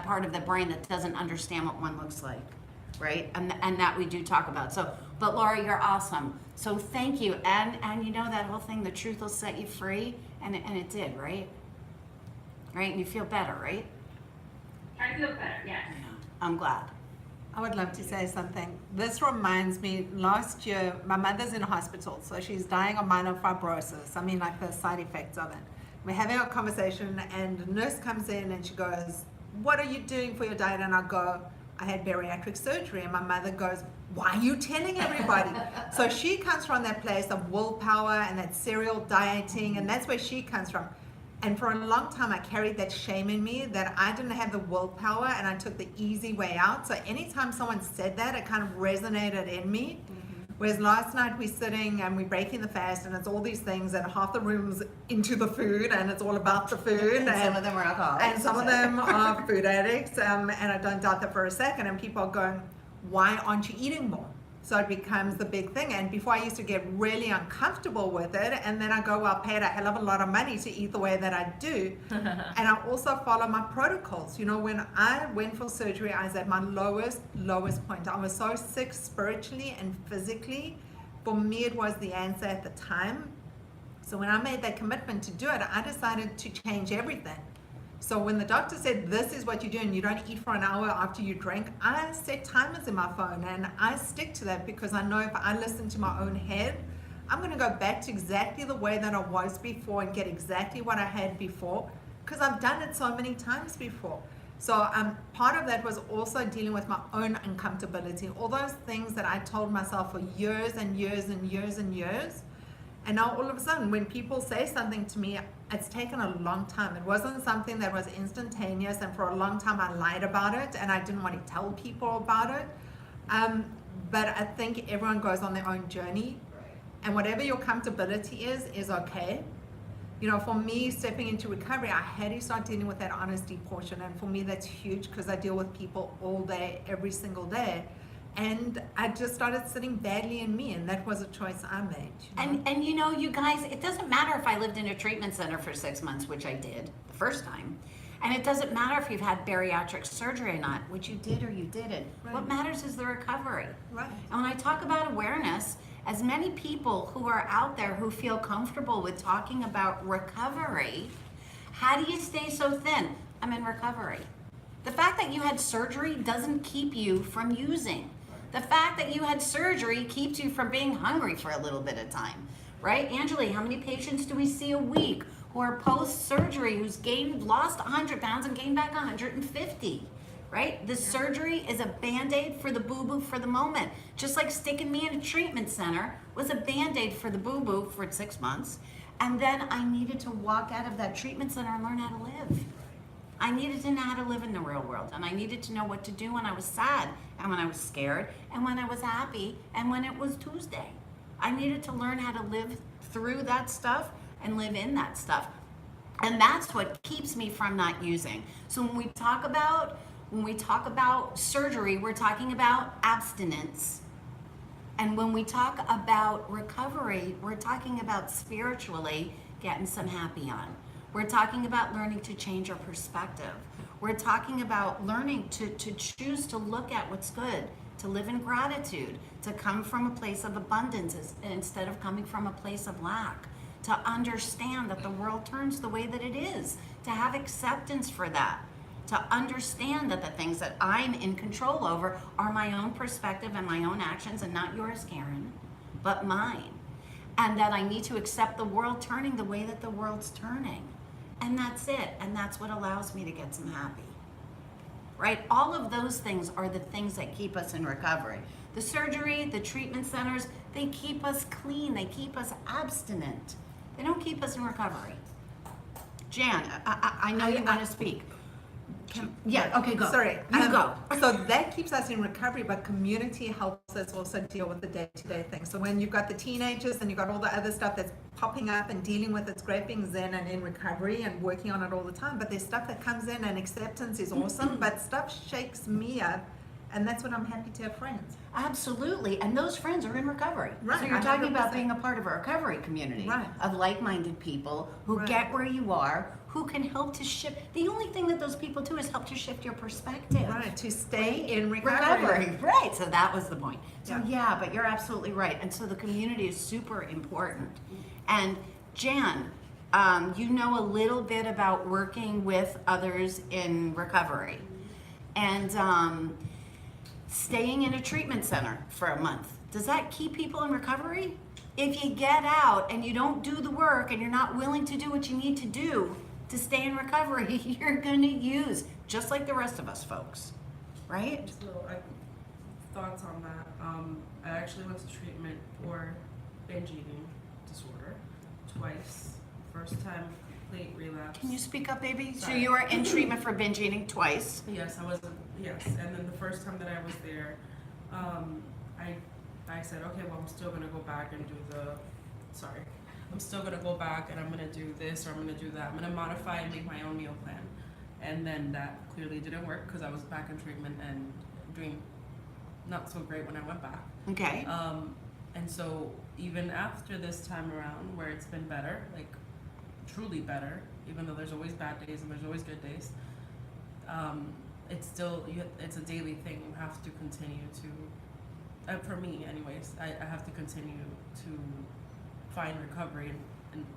part of the brain that doesn't understand what one looks like, right? And that we do talk about. So, but Laura, you're awesome. So thank you. And you know that whole thing, the truth will set you free, and it did, right? Right? And you feel better, right? I feel better, yes. I'm glad. I would love to say something. This reminds me, last year, my mother's in hospital, so she's dying of minor fibrosis. I mean, like the side effects of it. We're having a conversation, and the nurse comes in and she goes, what are you doing for your diet? And I go, I had bariatric surgery. And my mother goes, why are you telling everybody? So she comes from that place of willpower and that serial dieting, and that's where she comes from. And for a long time, I carried that shame in me that I didn't have the willpower and I took the easy way out. So anytime someone said that, it kind of resonated in me. Whereas last night we're sitting and we're breaking the fast and it's all these things and half the room's into the food and it's all about the food. And some of them are alcoholics. And some of them are food addicts. And I don't doubt that for a second. And people are going, why aren't you eating more? So it becomes the big thing. And before I used to get really uncomfortable with it. And then I go, well, I paid a hell of a lot of money to eat the way that I do. And I also follow my protocols. You know, when I went for surgery, I was at my lowest point. I was so sick spiritually and physically. For me, it was the answer at the time. So when I made that commitment to do it, I decided to change everything. So when the doctor said, this is what you do and you don't eat for an hour after you drink, I set timers in my phone and I stick to that because I know if I listen to my own head, I'm going to go back to exactly the way that I was before and get exactly what I had before because I've done it so many times before. So part of that was also dealing with my own uncomfortability, all those things that I told myself for years and years and years and years. And now all of a sudden, when people say something to me, it's taken a long time. It wasn't something that was instantaneous, and for a long time I lied about it, and I didn't want to tell people about it. But I think everyone goes on their own journey, and whatever your comfortability is okay. You know, for me, stepping into recovery, I had to start dealing with that honesty portion, and for me that's huge because I deal with people all day, every single day. And I just started sitting badly in me, and that was a choice I made. You know? And you know, you guys, it doesn't matter if I lived in a treatment center for 6 months, which I did the first time. And it doesn't matter if you've had bariatric surgery or not, which you did or you didn't. Right. What matters is the recovery. Right. And when I talk about awareness, as many people who are out there who feel comfortable with talking about recovery, how do you stay so thin? I'm in recovery. The fact that you had surgery doesn't keep you from using. The fact that you had surgery keeps you from being hungry for a little bit of time, right? Angeli, how many patients do we see a week who are post-surgery who's lost 100 pounds and gained back 150, right? The surgery is a Band-Aid for the boo-boo for the moment. Just like sticking me in a treatment center was a Band-Aid for the boo-boo for 6 months. And then I needed to walk out of that treatment center and learn how to live. I needed to know how to live in the real world, and I needed to know what to do when I was sad, and when I was scared, and when I was happy, and when it was Tuesday. I needed to learn how to live through that stuff and live in that stuff. And that's what keeps me from not using. So when we talk about surgery, we're talking about abstinence. And when we talk about recovery, we're talking about spiritually getting some happy on. We're talking about learning to change our perspective. We're talking about learning to choose to look at what's good, to live in gratitude, to come from a place of abundance instead of coming from a place of lack, to understand that the world turns the way that it is, to have acceptance for that, to understand that the things that I'm in control over are my own perspective and my own actions, and not yours, Karen, but mine. And that I need to accept the world turning the way that the world's turning. And that's it. And that's what allows me to get some happy. Right? All of those things are the things that keep us in recovery. The surgery, the treatment centers, they keep us clean. They keep us abstinent. They don't keep us in recovery. Jan, I know you want to speak. Okay, go. Sorry. You go. So that keeps us in recovery, but community helps us also deal with the day-to-day things. So when you've got the teenagers and you've got all the other stuff that's popping up and dealing with, it's great being zen and in recovery and working on it all the time. But there's stuff that comes in, and acceptance is awesome, but stuff shakes me up. And that's when I'm happy to have friends. Absolutely, and those friends are in recovery. Right, So you're talking about 100%. being a part of a recovery community Right. of like-minded people who Right. get where you are, who can help to shift. The only thing that those people do is help to shift your perspective. Right, to stay in recovery. Right, so that was the point. So Yeah. yeah, but you're absolutely right. And so the community is super important. And Jan, you know a little bit about working with others in recovery. And staying in a treatment center for a month. Does that keep people in recovery? If you get out and you don't do the work and you're not willing to do what you need to do to stay in recovery, you're gonna use, just like the rest of us folks, right? So, thoughts on that. I actually went to treatment for binge eating disorder twice. First time, complete relapse. Can you speak up, baby? So Sorry. you were in treatment for binge eating twice. Yes, I was. Yes, and then the first time that I was there, I said, okay, well, I'm still gonna go back and do I'm still gonna go back and I'm gonna do this or I'm gonna do that. I'm gonna modify and make my own meal plan. And then that clearly didn't work because I was back in treatment and doing not so great when I went back. Okay. And so even after this time around, where it's been better, like truly better, even though there's always bad days and there's always good days, it's still, it's a daily thing. You have to continue to, for me anyways, I have to continue to find recovery,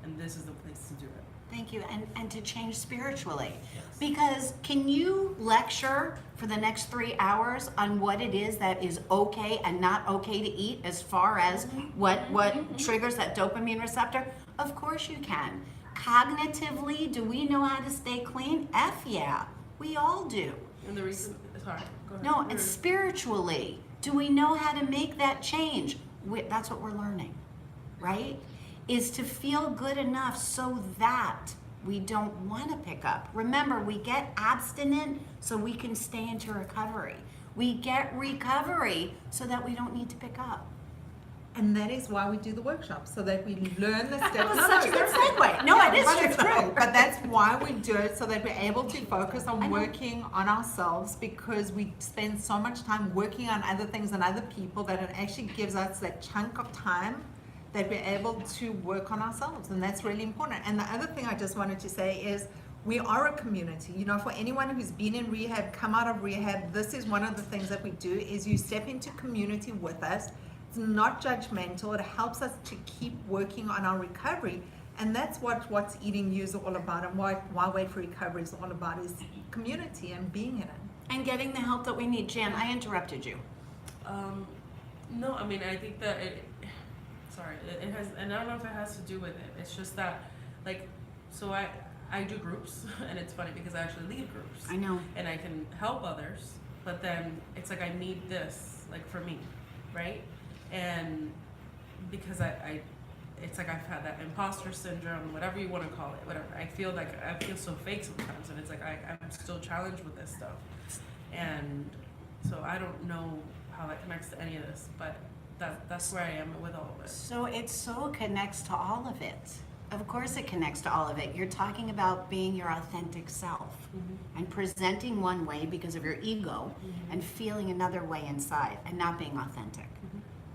and this is the place to do it. Thank you, and to change spiritually. Yes. Because can you lecture for the next 3 hours on what it is that is okay and not okay to eat as far as what triggers that dopamine receptor? Of course you can. Cognitively, do we know how to stay clean? F yeah, we all do. And the reason, sorry, go ahead. No, and spiritually, do we know how to make that change? That's what we're learning, right? Is to feel good enough so that we don't want to pick up. Remember, we get abstinent so we can stay into recovery. We get recovery so that we don't need to pick up. And that is why we do the workshop, so that we learn the steps. That was such a good segue. No, it is but it's true. great. But that's why we do it, so that we're able to focus I on know. working on ourselves, because we spend so much time working on other things and other people that it actually gives us that chunk of time that we're able to work on ourselves, and that's really important. And the other thing I just wanted to say is we are a community. You know, for anyone who's been in rehab, come out of rehab, this is one of the things that we do, is you step into community with us. It's not judgmental. It helps us to keep working on our recovery, and that's what What's Eating You is all about, and what Why Wait for Recovery is all about, is community and being in it. And getting the help that we need. Jan, I interrupted you. No, I mean, I think that it has, and I don't know if it has to do with it. It's just that, like, so I I do groups, and it's funny because I actually lead groups. I know. And I can help others, but then it's like I need this, like for me, right? And because it's like I've had that imposter syndrome, whatever you want to call it, whatever. I feel so fake sometimes, and it's like I'm still challenged with this stuff, and so I don't know how that connects to any of this, but that's where I am with all of it. So it so connects to all of it. Of course it connects to all of it. You're talking about being your authentic self and presenting one way because of your ego and feeling another way inside and not being authentic,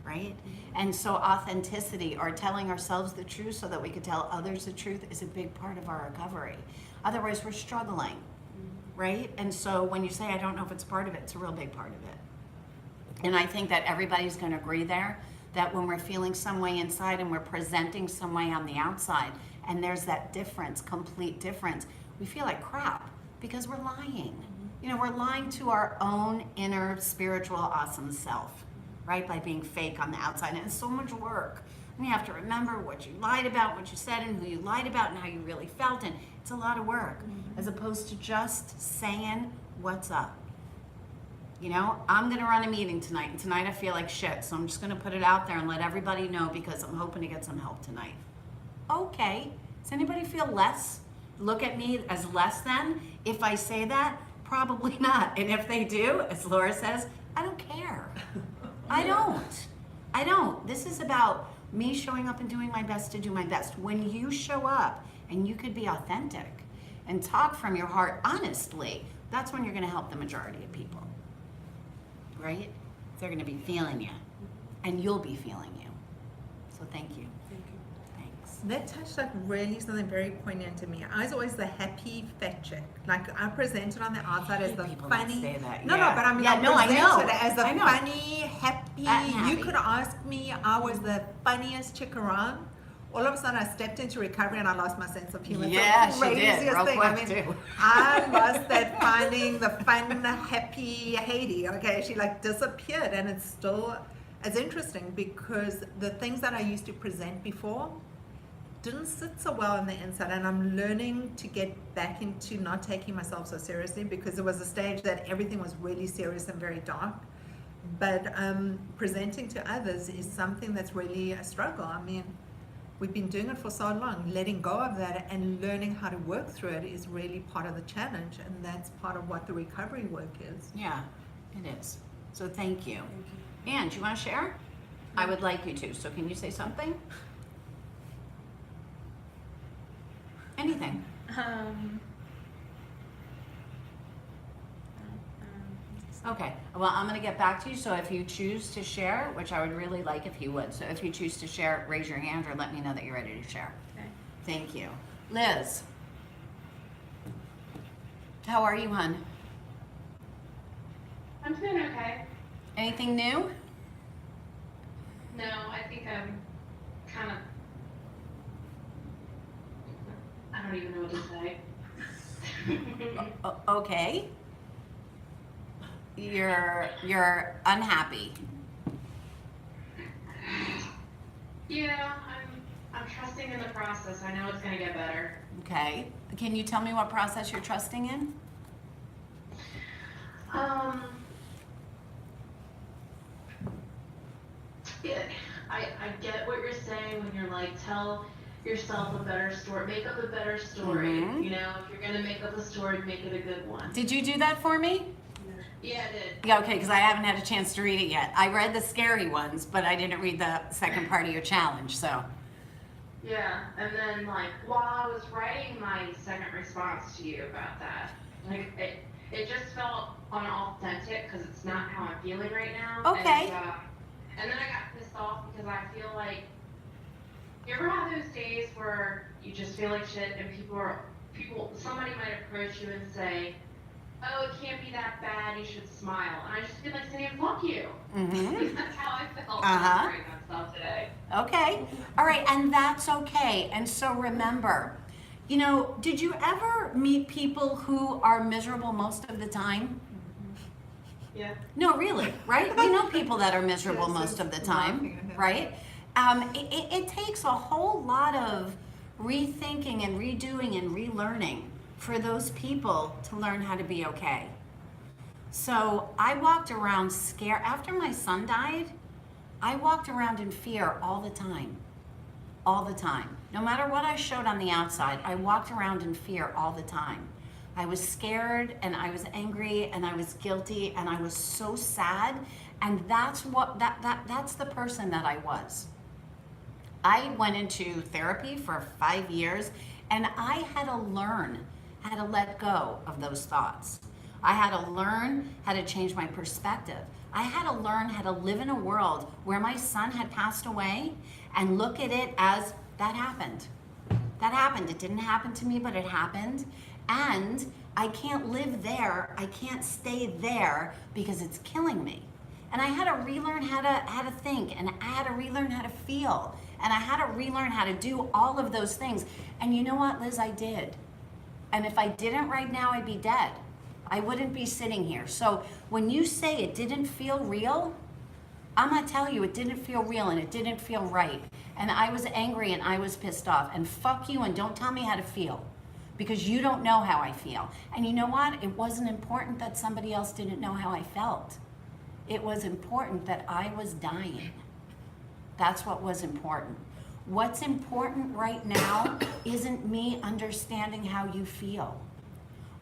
right? And so authenticity, or telling ourselves the truth so that we could tell others the truth, is a big part of our recovery. Otherwise we're struggling, right? And so when you say, I don't know if it's part of it, it's a real big part of it. And I think that everybody's going to agree there that when we're feeling some way inside and we're presenting some way on the outside, and there's that difference, complete difference, we feel like crap because we're lying. You know, we're lying to our own inner spiritual awesome self, right? By being fake on the outside. And it's so much work. And you have to remember what you lied about, what you said, and who you lied about, and how you really felt. And it's a lot of work, as opposed to just saying what's up. You know, I'm going to run a meeting tonight, and tonight I feel like shit, so I'm just going to put it out there and let everybody know because I'm hoping to get some help tonight. Okay. Does anybody feel less? Look at me as less than? If I say that? Probably not. And if they do, as Laura says, I don't care. I don't. This is about me showing up and doing my best to do my best. When you show up and you could be authentic and talk from your heart honestly, that's when you're going to help the majority of people. Right? They're going to be feeling you, and you'll be feeling you. So thank you. Thanks. That touched up really something very poignant to me. I was always the happy fat chick. Like I presented on the outside as the People that funny. say that. No, Yeah. but I mean, Yeah, I no, I know. presented as the I know. funny, happy. Happy. You could ask me, I was the funniest chick around. All of a sudden, I stepped into recovery and I lost my sense of humor. It's the Yeah, she did. craziest Real thing. quick, I mean, too. I lost that finding the fun, happy Haiti. Okay, she like disappeared, and it's interesting because the things that I used to present before didn't sit so well on the inside, and I'm learning to get back into not taking myself so seriously, because there was a stage that everything was really serious and very dark. But presenting to others is something that's really a struggle. I mean, we've been doing it for so long. Letting go of that and learning how to work through it is really part of the challenge, and that's part of what the recovery work is. Yeah, it is. So thank you. Anne, do you want to share? I would like you to. So can you say something? Anything. Okay. Well, I'm going to get back to you. So if you choose to share, which I would really like if you would. So if you choose to share, raise your hand or let me know that you're ready to share. Okay. Thank you. Liz. How are you, hon? I'm doing okay. Anything new? No, I think I'm kind of. I don't even know what to say. Okay. You're unhappy. Yeah, I'm trusting in the process. I know it's gonna get better. Okay. Can you tell me what process you're trusting in? Yeah, I get what you're saying when you're like, tell yourself a better story, make up a better story. Mhm. You know, if you're gonna make up a story, make it a good one. Did you do that for me? Yeah, I did. Yeah, okay, because I haven't had a chance to read it yet. I read the scary ones, but I didn't read the second part of your challenge, so. Yeah, and then like while I was writing my second response to you about that, like it just felt unauthentic because it's not how I'm feeling right now. Okay. And then I got pissed off because I feel like you ever have those days where you just feel like shit and somebody might approach you and say, oh, it can't be that bad, you should smile. And I just feel like saying, fuck you. Mm-hmm. That's how I felt Uh-huh. during that stuff today. Okay. All right, and that's okay. And so remember, you know, did you ever meet people who are miserable most of the time? Yeah. No, really, right? We know people that are miserable Yes, most of the it's time, laughing at him. right? It takes a whole lot of rethinking and redoing and relearning for those people to learn how to be okay. So I walked around scared. After my son died, I walked around in fear all the time. All the time. No matter what I showed on the outside, I walked around in fear all the time. I was scared and I was angry and I was guilty and I was so sad, and that's the person that I was. I went into therapy for 5 years and I had to learn how to let go of those thoughts. I had to learn how to change my perspective. I had to learn how to live in a world where my son had passed away and look at it as that happened. That happened. It didn't happen to me, but it happened. And I can't live there. I can't stay there because it's killing me. And I had to relearn how to think, and I had to relearn how to feel, and I had to relearn how to do all of those things. And you know what, Liz, I did. And if I didn't right now, I'd be dead. I wouldn't be sitting here. So when you say it didn't feel real, I'm gonna tell you it didn't feel real and it didn't feel right. And I was angry and I was pissed off. And fuck you and don't tell me how to feel, because you don't know how I feel. And you know what? It wasn't important that somebody else didn't know how I felt. It was important that I was dying. That's what was important. What's important right now isn't me understanding how you feel.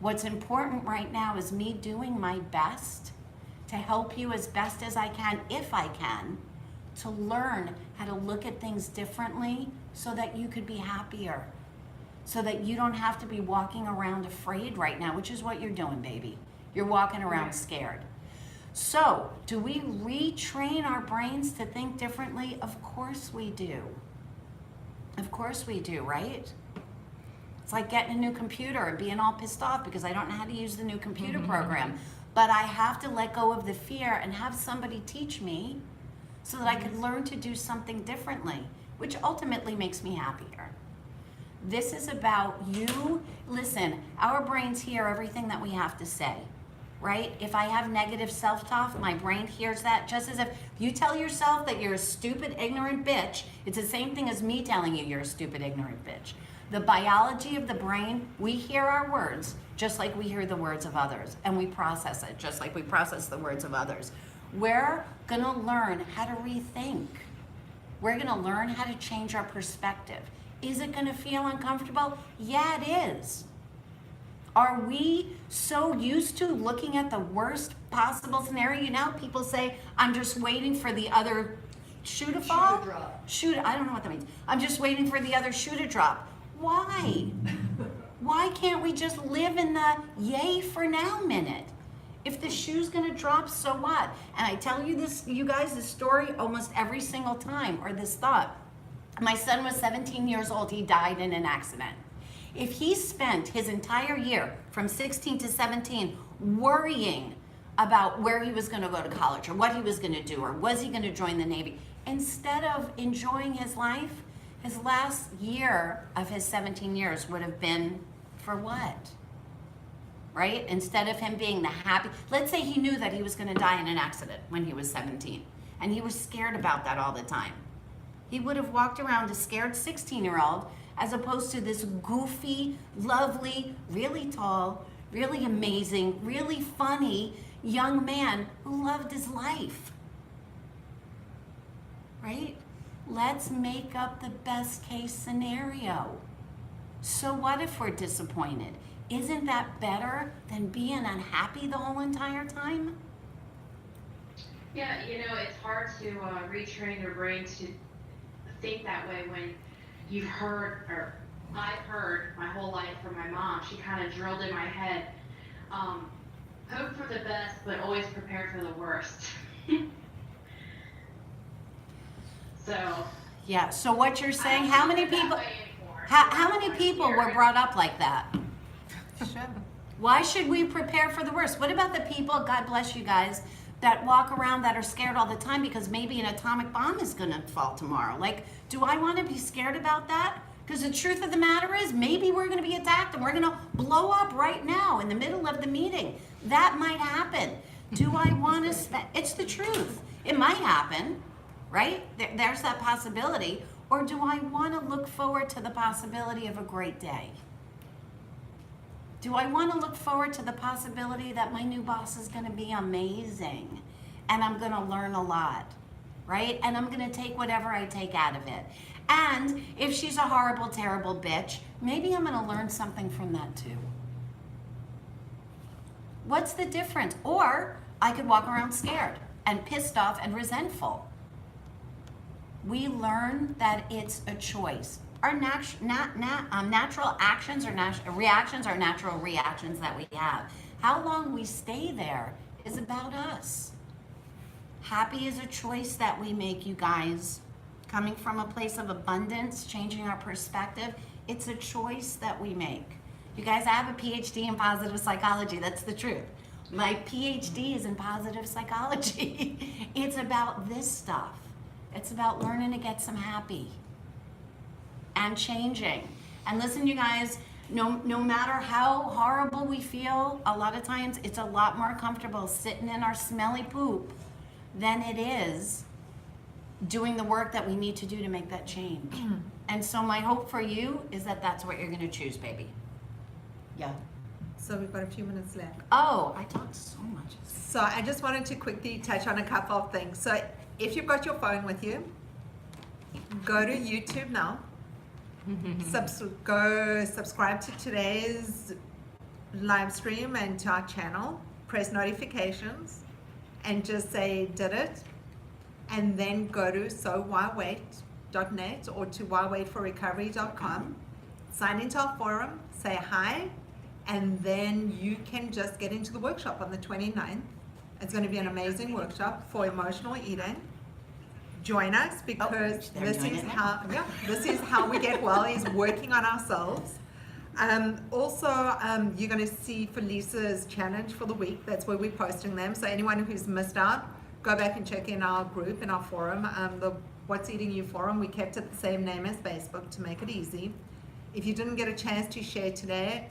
What's important right now is me doing my best to help you as best as I can, if I can, to learn how to look at things differently so that you could be happier, so that you don't have to be walking around afraid right now, which is what you're doing, baby. You're walking around scared. So, do we retrain our brains to think differently? Of course we do. Of course we do, right? It's like getting a new computer and being all pissed off because I don't know how to use the new computer program. But I have to let go of the fear and have somebody teach me so that I could learn to do something differently, which ultimately makes me happier. This is about you. Listen, our brains hear everything that we have to say, right? If I have negative self-talk, my brain hears that just as if you tell yourself that you're a stupid, ignorant bitch, it's the same thing as me telling you you're a stupid, ignorant bitch. The biology of the brain, we hear our words just like we hear the words of others, and we process it just like we process the words of others. We're gonna learn how to rethink. We're gonna learn how to change our perspective. Is it gonna feel uncomfortable? Yeah, it is. Are we so used to looking at the worst possible scenario? You know, people say, I'm just waiting for the other shoe to fall. Shoe to drop. I don't know what that means. I'm just waiting for the other shoe to drop. Why? Why can't we just live in the yay for now minute? If the shoe's gonna drop, so what? And I tell you this, you guys, this story almost every single time, or this thought. My son was 17 years old, he died in an accident. If he spent his entire year from 16 to 17 worrying about where he was gonna go to college or what he was gonna do or was he gonna join the Navy, instead of enjoying his life, his last year of his 17 years would have been for what? Right? Instead of him being the happy, let's say he knew that he was gonna die in an accident when he was 17 and he was scared about that all the time. He would have walked around a scared 16-year-old as opposed to this goofy, lovely, really tall, really amazing, really funny young man who loved his life. Right? Let's make up the best case scenario. So what if we're disappointed? Isn't that better than being unhappy the whole entire time? Yeah, you know, it's hard to retrain your brain to think that way when you've heard, or I've heard my whole life from my mom. She kind of drilled in my head, hope for the best, but always prepare for the worst. So. Yeah, so what you're saying, how many people, How how many people were brought up like that? Sure. Why should we prepare for the worst? What about the people, God bless you guys, that walk around that are scared all the time because maybe an atomic bomb is gonna fall tomorrow? Like, do I wanna be scared about that? Because the truth of the matter is, maybe we're gonna be attacked and we're gonna blow up right now in the middle of the meeting. That might happen. Do I wanna spend, it's the truth. It might happen, right? There's that possibility. Or do I want to look forward to the possibility of a great day? Do I want to look forward to the possibility that my new boss is going to be amazing and I'm going to learn a lot, right? And I'm going to take whatever I take out of it. And if she's a horrible, terrible bitch, maybe I'm going to learn something from that too. What's the difference? Or I could walk around scared and pissed off and resentful. We learn that it's a choice. Our natural actions or reactions are natural reactions that we have. How long we stay there is about us. Happy is a choice that we make, you guys. Coming from a place of abundance, changing our perspective, it's a choice that we make. You guys, I have a PhD in positive psychology. That's the truth. My PhD is in positive psychology. It's about this stuff. It's about learning to get some happy and changing. And listen, you guys, no matter how horrible we feel, a lot of times it's a lot more comfortable sitting in our smelly poop than it is doing the work that we need to do to make that change. And so my hope for you is that that's what you're going to choose, baby. Yeah. So we've got a few minutes left. Oh, I talked so much. So I just wanted to quickly touch on a couple of things. So if you've got your phone with you, go to YouTube now. Go subscribe to today's live stream and to our channel. Press notifications and just say did it. And then go to sowhywait.net or to whywaitforrecovery.com. Sign into our forum, say hi, and then you can just get into the workshop on the 29th. It's going to be an amazing workshop for emotional eating. Join us because this is how we get well, is working on ourselves. Also, you're going to see Felisa's challenge for the week. That's where we're posting them. So anyone who's missed out, go back and check in our group, in our forum, the What's Eating You forum. We kept it the same name as Facebook to make it easy. If you didn't get a chance to share today,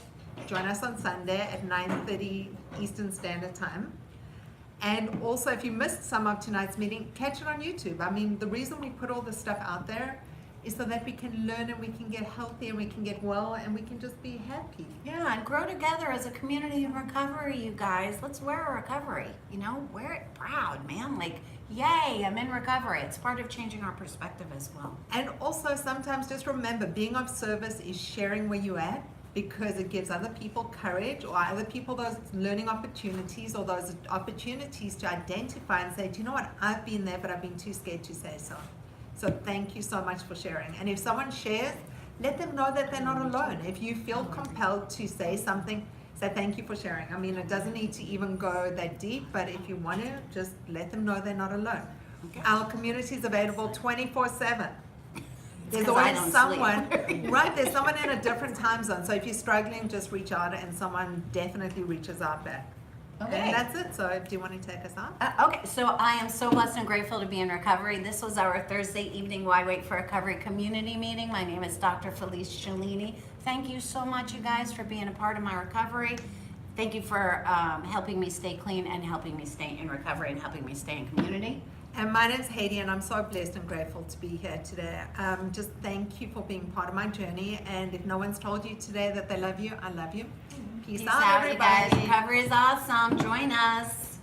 join us on Sunday at 9:30 Eastern Standard Time. And also, if you missed some of tonight's meeting, catch it on YouTube. I mean, the reason we put all this stuff out there is so that we can learn and we can get healthy and we can get well and we can just be happy. Yeah, and grow together as a community of recovery, you guys. Let's wear a recovery, wear it proud, man. Like, yay, I'm in recovery. It's part of changing our perspective as well. And also, sometimes just remember, being of service is sharing where you're at, because it gives other people courage, or other people those learning opportunities, or those opportunities to identify and say, do you know what, I've been there, but I've been too scared to say so. So thank you so much for sharing. And if someone shares, let them know that they're not alone. If you feel compelled to say something, say thank you for sharing. I mean, it doesn't need to even go that deep, but if you want to, just let them know they're not alone. Okay. Our community is available 24/7. There's always someone, right, there's someone in a different time zone. So if you're struggling, just reach out and someone definitely reaches out back. Okay. And that's it. So do you want to take us on? Okay, so I am so blessed and grateful to be in recovery. This was our Thursday evening Why Wait for Recovery community meeting. My name is Dr. Felice Cellini. Thank you so much, you guys, for being a part of my recovery. Thank you for helping me stay clean and helping me stay in recovery and helping me stay in community. And my name's Haiti, and I'm so blessed and grateful to be here today. Just thank you for being part of my journey. And if no one's told you today that they love you, I love you. Peace out, everybody. You guys. Recovery is awesome. Join us.